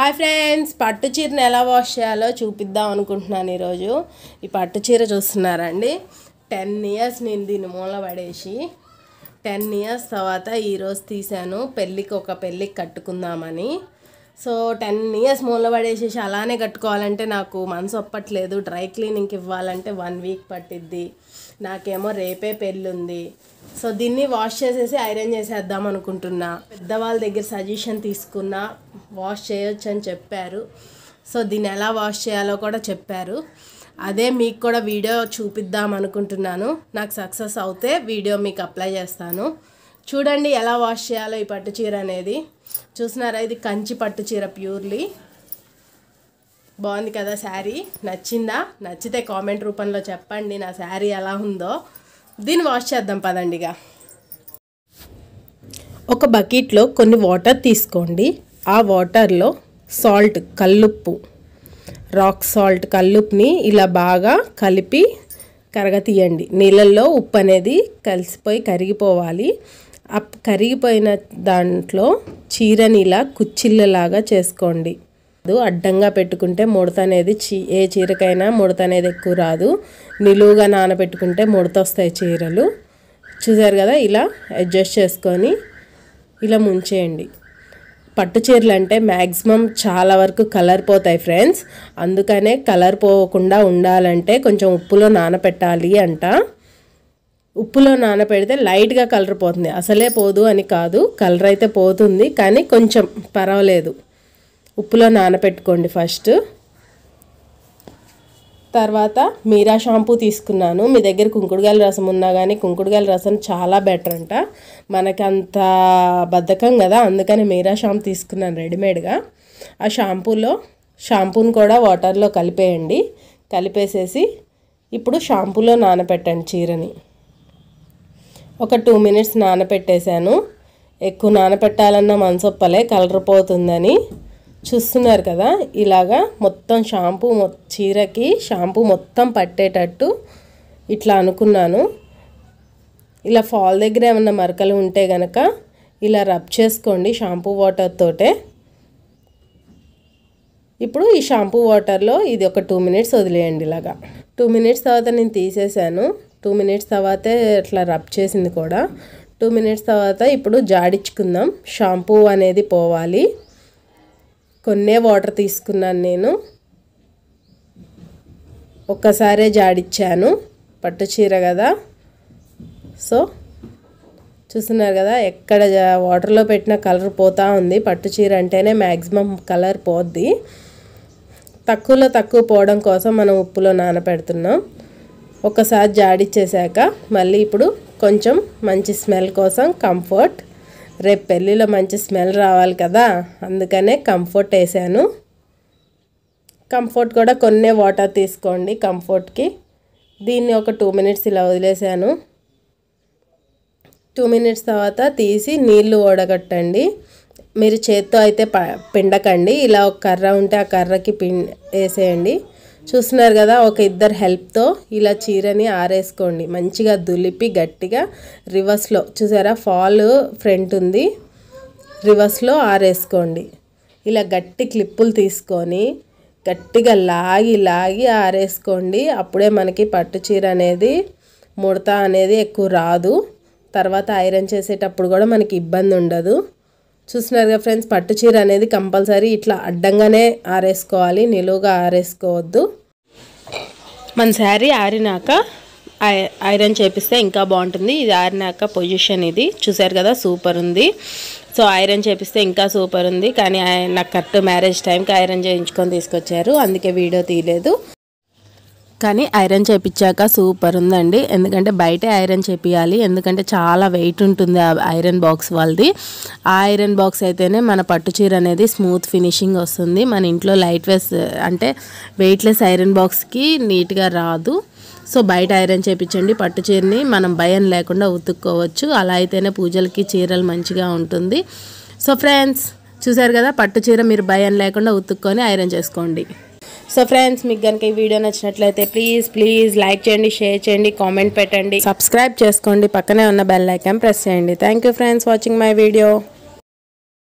Hi friends, పట్టు చీరని ఎలా వాష్ చేయాలో చూపిద్దాం అనుకుంటున్నాను ఈరోజు. ఈ పట్టు చీర చూస్తున్నారండి, 10 ఇయర్స్ నేను దీన్ని మూల పడేసి 10 ఇయర్స్ తర్వాత ఈరోజు తీసాను. పెళ్ళికి కట్టుకుందామని. సో 10 ఇయర్స్ మూల పడేసేసి అలానే కట్టుకోవాలంటే నాకు మనసు ఒప్పట్లేదు. డ్రై క్లీనింగ్కి ఇవ్వాలంటే 1 వీక్ పట్టిద్ది. నాకేమో రేపే పెళ్ళి ఉంది. సో దీన్ని వాష్ చేసేసి ఐరన్ చేసేద్దాం అనుకుంటున్నా. పెద్దవాళ్ళ దగ్గర సజెషన్ తీసుకున్నా, వాష్ చేయొచ్చు అని చెప్పారు. సో దీన్ని ఎలా వాష్ చేయాలో కూడా చెప్పారు. అదే మీకు కూడా వీడియో చూపిద్దాం అనుకుంటున్నాను. నాకు సక్సెస్ అవుతే వీడియో మీకు అప్లై చేస్తాను. చూడండి ఎలా వాష్ చేయాలో ఈ పట్టు చీర అనేది. చూస్తున్నారా, ఇది కంచి పట్టు చీర ప్యూర్లీ. బాగుంది కదా శారీ? నచ్చిందా? నచ్చితే కామెంట్ రూపంలో చెప్పండి నా శారీ ఎలా ఉందో. దీన్ని వాష్ చేద్దాం పదండిగా. ఒక బకెట్లో కొన్ని వాటర్ తీసుకోండి. ఆ వాటర్లో సాల్ట్, కల్లుప్పు, రాక్ సాల్ట్, కల్లుప్పుని ఇలా బాగా కలిపి కరగతీయండి. నీళ్ళల్లో ఉప్పు అనేది కలిసిపోయి కరిగిపోవాలి. ఆ కరిగిపోయిన దాంట్లో చీరని ఇలా కుచ్చిళ్ళలాగా చేసుకోండి. అడ్డంగా పెట్టుకుంటే ముడత అనేది ఏ చీరకైనా ముడత అనేది ఎక్కువ రాదు. నిలువుగా నానబెట్టుకుంటే ముడత వస్తాయి చీరలు. చూసారు కదా, ఇలా అడ్జస్ట్ చేసుకొని ఇలా ముంచేయండి. పట్టు చీరలు అంటే మ్యాక్సిమం చాలా వరకు కలర్ పోతాయి ఫ్రెండ్స్. అందుకనే కలర్ పోకుండా ఉండాలంటే కొంచెం ఉప్పులో నానపెట్టాలి అంట. ఉప్పులో నానపెడితే లైట్గా కలర్ పోతుంది, అసలే పోదు అని కాదు, కలర్ అయితే పోతుంది కానీ కొంచెం పర్వాలేదు. ఉప్పులో నానపెట్టుకోండి ఫస్ట్. తర్వాత మీరా షాంపూ తీసుకున్నాను. మీ దగ్గర కుంకుడుగాయల రసం ఉన్నా కానీ కుంకుడుగాయల రసం చాలా బెటర్ అంట. మనకి అంత బద్ధకం కదా, అందుకని మీరా షాంపూ తీసుకున్నాను రెడీమేడ్గా. ఆ షాంపూని కూడా వాటర్లో కలిపేయండి. కలిపేసేసి ఇప్పుడు షాంపూలో నానపెట్టండి చీరని. ఒక 2 మినిట్స్ నానపెట్టేశాను. ఎక్కువ నానపెట్టాలన్న మనసొప్పలే, కలర్ పోతుందని. చూస్తున్నారు కదా, ఇలాగా మొత్తం చీరకి షాంపూ మొత్తం పట్టేటట్టు ఇట్లా అనుకున్నాను. ఇలా ఫాల్ దగ్గర ఏమన్నా మరకలు ఉంటే గనక ఇలా రబ్ చేసుకోండి షాంపూ వాటర్ తోటే. ఇప్పుడు ఈ షాంపూ వాటర్లో ఇది ఒక 2 మినిట్స్ వదిలేయండి. ఇలాగా 2 మినిట్స్ తర్వాత నేను తీసేసాను. 2 మినిట్స్ తర్వాతే ఇట్లా రబ్ చేసింది కూడా. 2 మినిట్స్ తర్వాత ఇప్పుడు జాడించుకుందాం. షాంపూ అనేది పోవాలి. కొన్నే వాటర్ తీసుకున్నాను నేను, ఒక్కసారే జాడిచ్చాను. పట్టు చీర కదా, సో చూస్తున్నారు కదా, ఎక్కడ వాటర్లో పెట్టిన కలర్ పోతూ ఉంది. పట్టు చీర అంటేనే మ్యాక్సిమం కలర్ పోద్ది. తక్కువలో తక్కువ పోవడం కోసం మనం ఉప్పులో నానపెడుతున్నాం. ఒకసారి జాడిచ్చేసాక మళ్ళీ ఇప్పుడు కొంచెం మంచి స్మెల్ కోసం కంఫర్ట్, రేపు పెళ్ళిలో మంచి స్మెల్ రావాలి కదా, అందుకనే కంఫర్ట్ వేసాను. కంఫర్ట్ కూడా కొన్నే వాటర్ తీసుకోండి కంఫర్ట్కి. దీన్ని ఒక 2 మినిట్స్ ఇలా వదిలేసాను. 2 మినిట్స్ తర్వాత తీసి నీళ్లు ఓడగట్టండి. మీరు చేత్తో అయితే పిండకండి, ఇలా ఒక కర్ర ఉంటే ఆ కర్రకి వేసేయండి. చూస్తున్నారు కదా, ఒక ఇద్దరు హెల్ప్తో ఇలా చీరని ఆరేసుకోండి. మంచిగా దులిపి గట్టిగా రివర్స్లో, చూసారా ఫాల్ ఫ్రంట్ ఉంది, రివర్స్లో ఆరేసుకోండి. ఇలా గట్టి క్లిప్పులు తీసుకొని గట్టిగా లాగి ఆరేసుకోండి. అప్పుడే మనకి పట్టు చీర అనేది ముడత అనేది ఎక్కువ రాదు. తర్వాత ఐరన్ చేసేటప్పుడు కూడా మనకి ఇబ్బంది ఉండదు. చూస్తున్నారు కదా ఫ్రెండ్స్, పట్టు చీర అనేది కంపల్సరీ ఇట్లా అడ్డంగానే ఆరేసుకోవాలి, నిలువుగా ఆరేసుకోవద్దు. మన శారీ ఆరినాక ఐరన్ చేపిస్తే ఇంకా బాగుంటుంది. ఇది ఆరినాక పొజిషన్ ఇది చూసారు కదా, సూపర్ ఉంది. సో ఐరన్ చేపిస్తే ఇంకా సూపర్ ఉంది. కానీ నాకు కరెక్ట్ మ్యారేజ్ టైంకి ఐరన్ చేయించుకొని తీసుకొచ్చారు, అందుకే వీడియో తీయలేదు. కానీ ఐరన్ చేయించాక సూపర్ ఉందండి. ఎందుకంటే బయటే ఐరన్ చేపియాలి, ఎందుకంటే చాలా వెయిట్ ఉంటుంది ఆ ఐరన్ బాక్స్ వాళ్ళది. ఆ ఐరన్ బాక్స్ అయితేనే మన పట్టు చీర అనేది స్మూత్ ఫినిషింగ్ వస్తుంది. మన ఇంట్లో వెయిట్లెస్ ఐరన్ బాక్స్కి నీట్గా రాదు. సో బయట ఐరన్ చేయించండి. పట్టు చీరని మనం భయం లేకుండా ఉతుక్కోవచ్చు. అలా అయితేనే పూజలకి చీరలు మంచిగా ఉంటుంది. సో ఫ్రెండ్స్ చూసారు కదా, పట్టు చీర మీరు భయం లేకుండా ఉతుక్కొని ఐరన్ చేసుకోండి. సో ఫ్రెండ్స్, మీకు కనుక ఈ వీడియో నచ్చినట్లయితే ప్లీజ్ లైక్ చేయండి, షేర్ చేయండి, కామెంట్ పెట్టండి, సబ్స్క్రైబ్ చేసుకోండి, పక్కనే ఉన్న బెల్ ఐకాన్ ప్రెస్ చేయండి. Thank you friends watching my video.